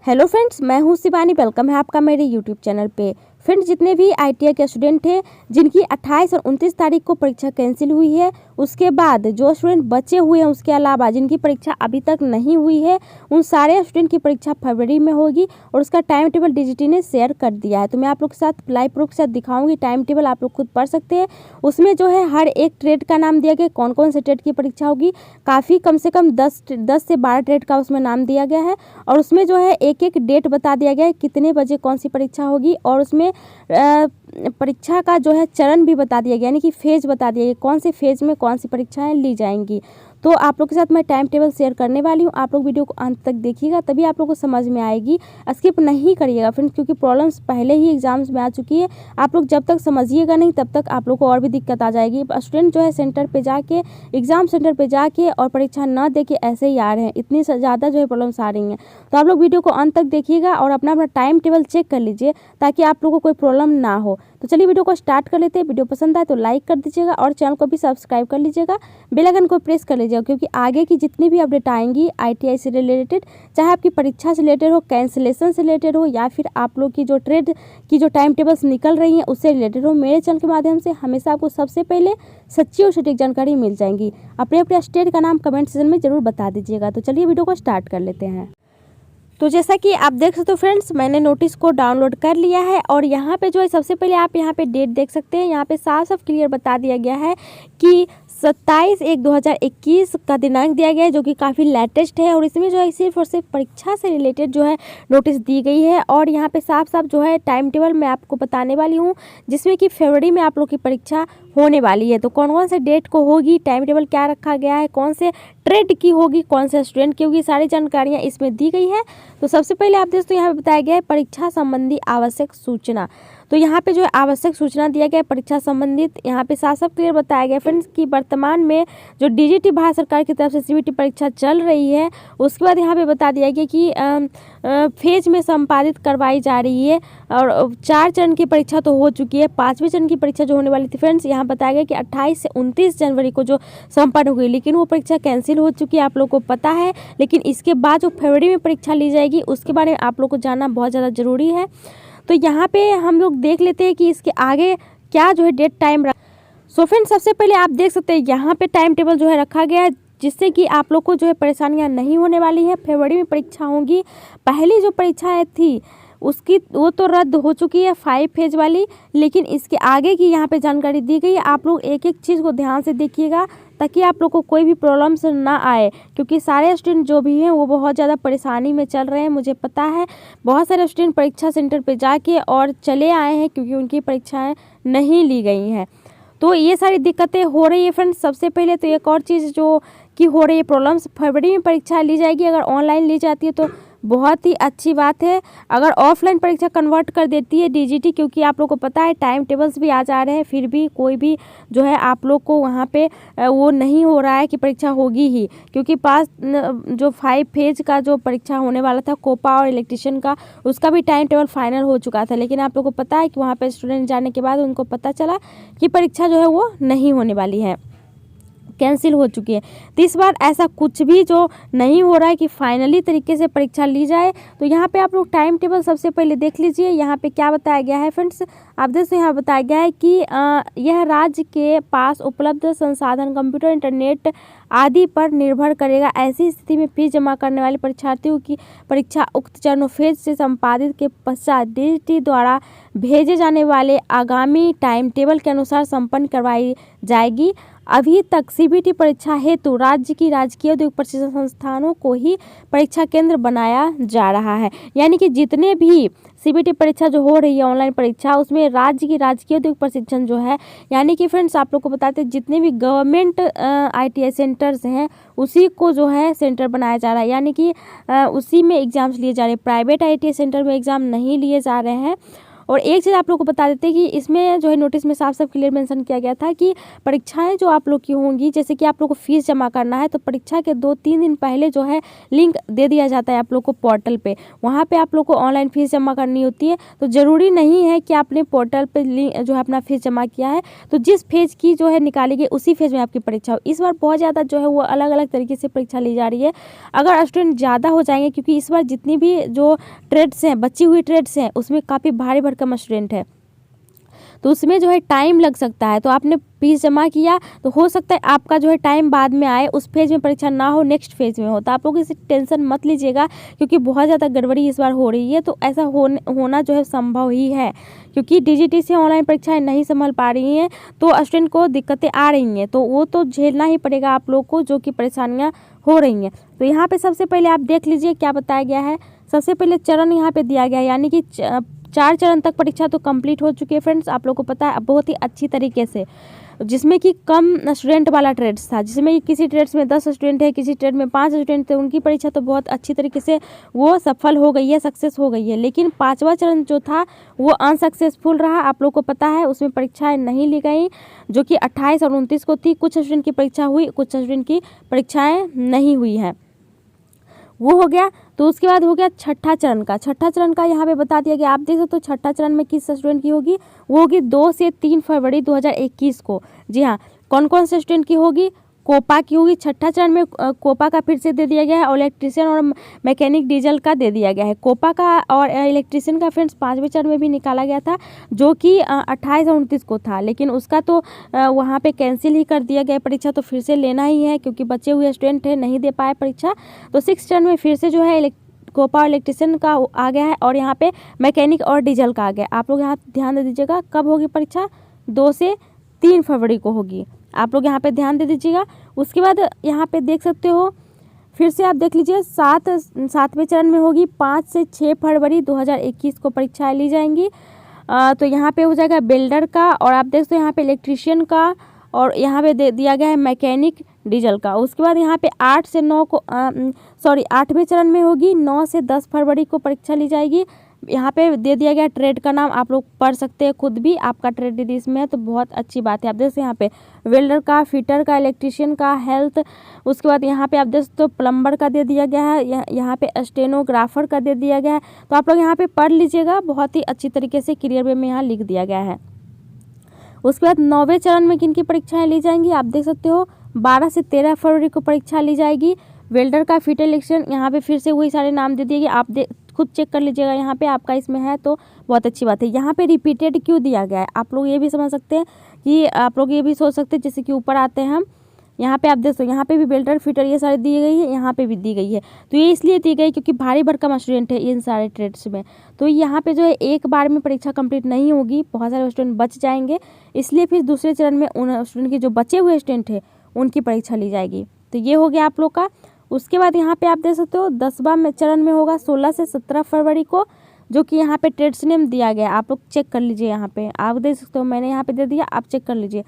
Hello friends, मैं हूं Shivani. Welcome है आपका मेरे यूट्यूब चैनल पे। फ्रेंड्स, जितने भी आईटीआई के स्टूडेंट हैं जिनकी 28 और 29 तारीख को परीक्षा कैंसिल हुई है, उसके बाद जो स्टूडेंट बचे हुए हैं उसके अलावा जिनकी परीक्षा अभी तक नहीं हुई है, उन सारे स्टूडेंट की परीक्षा फरवरी में होगी और उसका टाइम टेबल डीजीटी ने शेयर कर दिया है। तो मैं आप लोग के साथ लाइव प्रूफ के साथ दिखाऊंगी। टाइम टेबल आप लोग खुद पढ़ सकते हैं। उसमें जो है हर एक ट्रेड का नाम दिया गया, कौन कौन से ट्रेड की परीक्षा होगी। काफ़ी कम से कम 10 से 12 ट्रेड का उसमें नाम दिया गया है और उसमें जो है एक एक डेट बता दिया गया है, कितने बजे कौन सी परीक्षा होगी और उसमें परीक्षा का जो है चरण भी बता दिया गया, यानी कि फेज बता दिया गया, कौन से फेज में कौन सी परीक्षाएं ली जाएंगी। तो आप लोग के साथ मैं टाइम टेबल शेयर करने वाली हूँ। आप लोग वीडियो को अंत तक देखिएगा, तभी आप लोग को समझ में आएगी। स्किप नहीं करिएगा फ्रेंड्स, क्योंकि प्रॉब्लम्स पहले ही एग्जाम्स में आ चुकी है। आप लोग जब तक समझिएगा नहीं तब तक आप लोग को और भी दिक्कत आ जाएगी। स्टूडेंट जो है सेंटर पे जाके, एग्जाम सेंटर पे जाके और परीक्षा न दे के ऐसे ही आ रहे हैं। इतनी ज़्यादा जो है प्रॉब्लम्स आ रही हैं। तो आप लोग वीडियो को अंत तक देखिएगा और अपना अपना टाइम टेबल चेक कर लीजिए ताकि आप लोगों को कोई प्रॉब्लम ना हो। तो चलिए वीडियो को स्टार्ट कर लेते हैं। वीडियो पसंद आए तो लाइक कर दीजिएगा और चैनल को भी सब्सक्राइब कर लीजिएगा, बेल आइकन को प्रेस कर लीजिएगा, क्योंकि आगे की जितनी भी अपडेट आएंगी आईटीआई से रिलेटेड, चाहे आपकी परीक्षा से रिलेटेड हो, कैंसिलेशन से रिलेटेड हो या फिर आप लोग की जो ट्रेड की जो टाइम टेबल्स निकल रही हैं उससे रिलेटेड हो, मेरे चैनल के माध्यम से हमेशा आपको सबसे पहले सच्ची और सटीक जानकारी मिल जाएंगी। अपने अपने स्टेट का नाम कमेंट सेक्शन में जरूर बता दीजिएगा। तो चलिए वीडियो को स्टार्ट कर लेते हैं। तो जैसा कि आप देख सकते हो फ्रेंड्स, मैंने नोटिस को डाउनलोड कर लिया है और यहाँ पे जो है सबसे पहले आप यहाँ पे डेट देख सकते हैं। यहाँ पे साफ साफ क्लियर बता दिया गया है कि 27/1/2021 का दिनांक दिया गया है, जो कि काफ़ी लेटेस्ट है और इसमें जो है सिर्फ और सिर्फ परीक्षा से रिलेटेड जो है नोटिस दी गई है। और यहाँ पे साफ साफ जो है टाइम टेबल मैं आपको बताने वाली हूँ, जिसमें कि फरवरी में आप लोग की परीक्षा होने वाली है। तो कौन कौन से डेट को होगी, टाइम टेबल क्या रखा गया है, कौन से ट्रेड की होगी, कौन से स्टूडेंट की होगी, सारी जानकारियाँ इसमें दी गई है। तो सबसे पहले आप दोस्तों यहाँ पे बताया गया है परीक्षा संबंधी आवश्यक सूचना। तो यहाँ पे जो है आवश्यक सूचना दिया गया है परीक्षा संबंधित। यहाँ पे साफ साफ क्लियर बताया गया फ्रेंड्स कि वर्तमान में जो डीजीटी भारत सरकार की तरफ से सीबीटी परीक्षा चल रही है, उसके बाद यहाँ पे बता दिया गया कि फेज में संपादित करवाई जा रही है और 4 चरण की परीक्षा तो हो चुकी है। 5वें चरण की परीक्षा जो होने वाली थी फ्रेंड्स, यहाँ बताया गया कि 28 से 29 जनवरी को जो संपन्न हुई, लेकिन वो परीक्षा कैंसिल हो चुकी है, आप लोग को पता है। लेकिन इसके बाद जो फरवरी में परीक्षा ली जाएगी उसके बारे में आप लोग को जानना बहुत ज़्यादा ज़रूरी है। तो यहाँ पे हम लोग देख लेते हैं कि इसके आगे क्या जो है डेट टाइम सो फ्रेंड्स, सबसे पहले आप देख सकते हैं यहाँ पे टाइम टेबल जो है रखा गया है, जिससे कि आप लोग को जो है परेशानियाँ नहीं होने वाली है। फरवरी में परीक्षा होंगी। पहली जो परीक्षा थी उसकी वो तो रद्द हो चुकी है, 5 फेज वाली, लेकिन इसके आगे की यहाँ पे जानकारी दी गई है। आप लोग एक एक चीज़ को ध्यान से देखिएगा ताकि आप लोग को कोई भी प्रॉब्लम्स ना आए, क्योंकि सारे स्टूडेंट जो भी हैं वो बहुत ज़्यादा परेशानी में चल रहे हैं। मुझे पता है बहुत सारे स्टूडेंट परीक्षा सेंटर पे जाके और चले आए हैं क्योंकि उनकी परीक्षाएं नहीं ली गई हैं। तो ये सारी दिक्कतें हो रही है फ्रेंड्स। सबसे पहले तो एक और चीज़ जो कि हो रही है प्रॉब्लम्स, फरवरी में परीक्षा ली जाएगी। अगर ऑनलाइन ली जाती है तो बहुत ही अच्छी बात है। अगर ऑफलाइन परीक्षा कन्वर्ट कर देती है डीजीटी, क्योंकि आप लोग को पता है टाइम टेबल्स भी आ जा रहे हैं, फिर भी कोई भी जो है आप लोग को वहाँ पे वो नहीं हो रहा है कि परीक्षा होगी ही, क्योंकि पास जो 5 फेज का जो परीक्षा होने वाला था कोपा और इलेक्ट्रिशियन का, उसका भी टाइम टेबल फाइनल हो चुका था। लेकिन आप लोग को पता है कि वहाँ पर स्टूडेंट जाने के बाद उनको पता चला कि परीक्षा जो है वो नहीं होने वाली है, कैंसिल हो चुकी है। तो इस बार ऐसा कुछ भी जो नहीं हो रहा है कि फाइनली तरीके से परीक्षा ली जाए। तो यहाँ पे आप लोग टाइम टेबल सबसे पहले देख लीजिए। यहाँ पे क्या बताया गया है फ्रेंड्स, आप देखिए यहाँ बताया गया है कि यह राज्य के पास उपलब्ध संसाधन कंप्यूटर, इंटरनेट आदि पर निर्भर करेगा। ऐसी स्थिति में फीस जमा करने वाले परीक्षार्थियों की परीक्षा उक्त चरणों फेज से संपादित के पश्चात डीजीटी द्वारा भेजे जाने वाले आगामी टाइम टेबल के अनुसार संपन्न करवाई जाएगी। अभी तक सीबीटी परीक्षा हेतु राज्य की राजकीय औद्योगिक प्रशिक्षण संस्थानों को ही परीक्षा केंद्र बनाया जा रहा है। यानी कि जितने भी सीबीटी परीक्षा जो हो रही है ऑनलाइन परीक्षा, उसमें राज्य की राजकीय औद्योगिक प्रशिक्षण जो है, यानी कि फ्रेंड्स आप लोग को बताते हैं जितने भी गवर्नमेंट आईटीआई सेंटर्स हैं उसी को जो है सेंटर बनाया जा रहा है, यानी कि उसी में एग्जाम्स लिए जा रहे हैं। प्राइवेट आईटीआई सेंटर में एग्ज़ाम नहीं लिए जा रहे हैं। और एक चीज़ आप लोग को बता देते हैं कि इसमें जो है नोटिस में साफ साफ क्लियर मेंशन किया गया था कि परीक्षाएं जो आप लोग की होंगी, जैसे कि आप लोग को फीस जमा करना है तो परीक्षा के 2-3 दिन पहले जो है लिंक दे दिया जाता है आप लोग को पोर्टल पे। वहाँ पे आप लोग को ऑनलाइन फीस जमा करनी होती है। तो ज़रूरी नहीं है कि आपने पोर्टल पे जो है अपना फीस जमा किया है तो जिस फेज की जो है निकाली गई उसी फेज में आपकी परीक्षा हो। इस बार बहुत ज़्यादा जो है वो अलग अलग तरीके से परीक्षा ली जा रही है। अगर स्टूडेंट ज़्यादा हो जाएंगे, क्योंकि इस बार जितनी भी जो ट्रेड्स हैं, बची हुई ट्रेड्स हैं, उसमें काफ़ी भारी भरकम स्टूडेंट है, तो उसमें जो है टाइम लग सकता है। तो आपने फीस जमा किया तो हो सकता है आपका जो है टाइम बाद में आए, उस फेज में परीक्षा ना हो, नेक्स्ट फेज में हो। तो आप लोग इसे टेंशन मत लीजिएगा, क्योंकि बहुत ज़्यादा गड़बड़ी इस बार हो रही है। तो ऐसा होना जो है संभव ही है, क्योंकि डीजीटी से ऑनलाइन परीक्षाएं नहीं संभल पा रही हैं तो स्टूडेंट को दिक्कतें आ रही हैं, तो वो तो झेलना ही पड़ेगा आप लोग को, जो कि परेशानियाँ हो रही हैं। तो यहाँ पे सबसे पहले आप देख लीजिए क्या बताया गया है। सबसे पहले चरण यहाँ पे दिया गया है, यानी कि 4 चरण तक परीक्षा तो कंप्लीट हो चुकी है फ्रेंड्स, आप लोग को पता है, बहुत ही अच्छी तरीके से। जिसमें कि कम स्टूडेंट वाला ट्रेड्स था, जिसमें कि किसी ट्रेड्स में 10 स्टूडेंट है, किसी ट्रेड में 5 स्टूडेंट थे, उनकी परीक्षा तो बहुत अच्छी तरीके से वो सफल हो गई है, सक्सेस हो गई है। लेकिन 5वां चरण जो था वो अनसक्सेसफुल रहा, आप लोग को पता है। उसमें परीक्षाएं नहीं ली गई, जो कि 28 और 29 को थी। कुछ स्टूडेंट की परीक्षा हुई, कुछ स्टूडेंट की परीक्षाएँ नहीं हुई हैं, वो हो गया। तो उसके बाद हो गया छठा चरण का। छठा चरण का यहाँ पे बता दिया गया, आप देख सकते हो छठा चरण में किस स्टूडेंट की होगी, वो होगी 2 से 3 फरवरी 2021 को। जी हाँ, कौन कौन से स्टूडेंट की होगी, कोपा की होगी। छठा चरण में कोपा का फिर से दे दिया गया है, और इलेक्ट्रीशियन और मैकेनिक डीजल का दे दिया गया है। कोपा का और इलेक्ट्रीशियन का फ्रेंड्स 5वें चरण में भी निकाला गया था, जो कि 28 और 29 को था, लेकिन उसका तो वहाँ पे कैंसिल ही कर दिया गया। परीक्षा तो फिर से लेना ही है, क्योंकि बचे हुए स्टूडेंट है नहीं दे पाए परीक्षा। तो 6 चरण में फिर से जो है कोपा और इलेक्ट्रीशियन का आ गया है, और यहाँ पे मैकेनिक और डीजल का आ गया। आप लोग यहाँ ध्यान दे दीजिएगा, कब होगी परीक्षा, 2 से 3 फरवरी को होगी, आप लोग यहाँ पे ध्यान दे दीजिएगा। उसके बाद यहाँ पे देख सकते हो, फिर से आप देख लीजिए, 7वें चरण में होगी 5 से 6 फरवरी 2021 को परीक्षाएं ली जाएंगी। तो यहाँ पे हो जाएगा बिल्डर का, और आप देख सकते हो यहाँ पे इलेक्ट्रीशियन का, और यहाँ पे दे दिया गया है मैकेनिक डीजल का। उसके बाद यहाँ पे 8वें चरण में होगी 9 से 10 फरवरी को परीक्षा ली जाएगी। यहाँ पे दे दिया गया ट्रेड का नाम, आप लोग पढ़ सकते हैं खुद भी, आपका ट्रेड यदि इसमें है तो बहुत अच्छी बात है। आप देख सकते हैं यहाँ पे वेल्डर का, फिटर का, इलेक्ट्रीशियन का, हेल्थ। उसके बाद यहाँ पे आप देख सकते हो प्लम्बर का दे दिया गया है, यहाँ पे स्टेनोग्राफर का दे दिया गया है। तो आप लोग यहाँ पे पढ़ लीजिएगा, बहुत ही अच्छी तरीके से क्लियर वे में यहाँ लिख दिया गया है। उसके बाद 9वें चरण में किन की परीक्षाएँ ली जाएंगी, आप देख सकते हो 12 से 13 फरवरी को परीक्षा ली जाएगी। वेल्डर का, फिटर, इलेक्ट्रीशियन, यहाँ पे फिर से वही सारे नाम दे दिए गए, आप खुद चेक कर लीजिएगा। यहाँ पे आपका इसमें है तो बहुत अच्छी बात है। यहाँ पे रिपीटेड क्यों दिया गया है, आप लोग ये भी समझ सकते हैं, कि आप लोग ये भी सोच सकते हैं, जैसे कि ऊपर आते हैं हम, यहाँ पे आप देख सकते हो, यहाँ पे भी वेल्डर, फिटर ये सारे दी गई है, यहाँ पे भी दी गई है। तो ये इसलिए दी गई क्योंकि भारी भरकम स्टूडेंट है इन सारे ट्रेड्स में। तो यहाँ पे जो है एक बार में परीक्षा कंप्लीट नहीं होगी, बहुत सारे स्टूडेंट बच जाएंगे, इसलिए फिर दूसरे चरण में उन स्टूडेंट के जो बचे हुए स्टूडेंट है उनकी परीक्षा ली जाएगी। तो ये हो गया आप लोग का। उसके बाद यहाँ पे आप देख सकते हो 10वां चरण में होगा 16 से 17 फरवरी को, जो कि यहाँ पे ट्रेड्स नेम दिया गया, आप लोग चेक कर लीजिए। यहाँ पे आप देख सकते हो, मैंने यहाँ पे दे दिया, आप चेक कर लीजिए।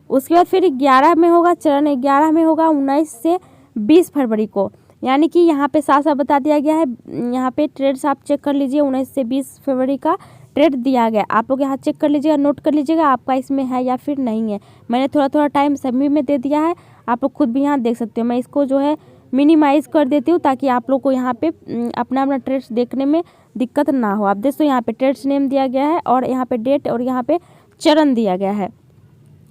उसके बाद फिर 11 में होगा, चरण 11 में होगा 19 से 20 फरवरी को, यानी कि यहाँ पे साफ साफ बता दिया गया है। यहाँ पे ट्रेड्स आप चेक कर लीजिए, 19 से 20 फरवरी का ट्रेड दिया गया, आप लोग यहाँ चेक कर लीजिएगा, नोट कर लीजिएगा आपका इसमें है या फिर नहीं है। मैंने थोड़ा थोड़ा टाइम सभी में दे दिया है, आप लोग खुद भी यहाँ देख सकते हो। मैं इसको जो है मिनिमाइज़ कर देती हूँ, ताकि आप लोग को यहाँ पे अपना अपना ट्रेड्स देखने में दिक्कत ना हो। आप देखो यहाँ पे ट्रेड्स नेम दिया गया है, और यहाँ पे डेट, और यहाँ पे चरण दिया गया है।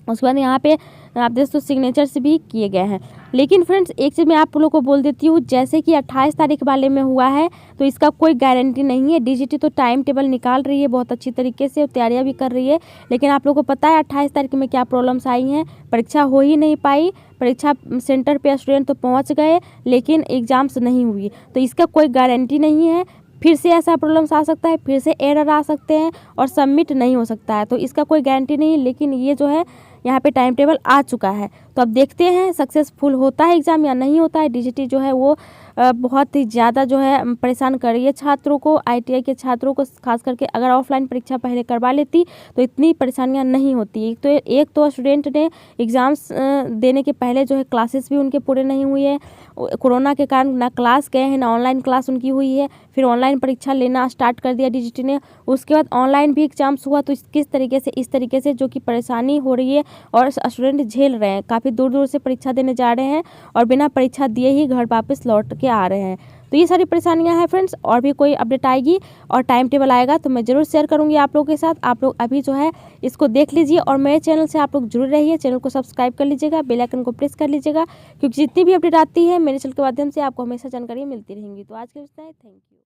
उसके बाद यहाँ पे आप देख तो सिग्नेचर्स भी किए गए हैं। लेकिन फ्रेंड्स एक चीज़ मैं आप लोगों को बोल देती हूँ, जैसे कि 28 तारीख वाले में हुआ है तो इसका कोई गारंटी नहीं है। डीजीटी तो टाइम टेबल निकाल रही है बहुत अच्छी तरीके से, और तैयारियाँ भी कर रही है, लेकिन आप लोगों को पता है 28 तारीख में क्या प्रॉब्लम्स आई हैं, परीक्षा हो ही नहीं पाई। परीक्षा सेंटर पे स्टूडेंट तो पहुँच गए, लेकिन एग्ज़ाम्स नहीं हुई, तो इसका कोई गारंटी नहीं है। फिर से ऐसा प्रॉब्लम्स आ सकता है, फिर से एरर आ सकते हैं, और सबमिट नहीं हो सकता है, तो इसका कोई गारंटी नहीं है। लेकिन ये जो है यहाँ पे टाइम टेबल आ चुका है, तो अब देखते हैं सक्सेसफुल होता है एग्ज़ाम या नहीं होता है। डीजीटी जो है वो बहुत ही ज़्यादा जो है परेशान कर रही है छात्रों को, ITI के छात्रों को खास करके। अगर ऑफलाइन परीक्षा पहले करवा लेती तो इतनी परेशानियां नहीं होती। एक तो स्टूडेंट ने एग्ज़ाम्स देने के पहले जो है क्लासेस भी उनके पूरे नहीं हुई है, कोरोना के कारण ना क्लास गए हैं, ना ऑनलाइन क्लास उनकी हुई है। फिर ऑनलाइन परीक्षा लेना स्टार्ट कर दिया DGT ने, उसके बाद ऑनलाइन भी एग्जाम्स हुआ। तो किस तरीके से, इस तरीके से जो कि परेशानी हो रही है और स्टूडेंट झेल रहे हैं, काफ़ी दूर दूर से परीक्षा देने जा रहे हैं और बिना परीक्षा दिए ही घर वापस लौट के आ रहे हैं। तो ये सारी परेशानियां हैं फ्रेंड्स। और भी कोई अपडेट आएगी और टाइम टेबल आएगा तो मैं ज़रूर शेयर करूंगी आप लोगों के साथ। आप लोग अभी जो है इसको देख लीजिए और मेरे चैनल से आप लोग जुड़े रहिए, चैनल को सब्सक्राइब कर लीजिएगा, बेल आइकन को प्रेस कर लीजिएगा, क्योंकि जितनी भी अपडेट आती है मेरे चैनल के माध्यम से आपको हमेशा जानकारी मिलती रहेंगी। तो आज के लिए इतना ही, थैंक यू।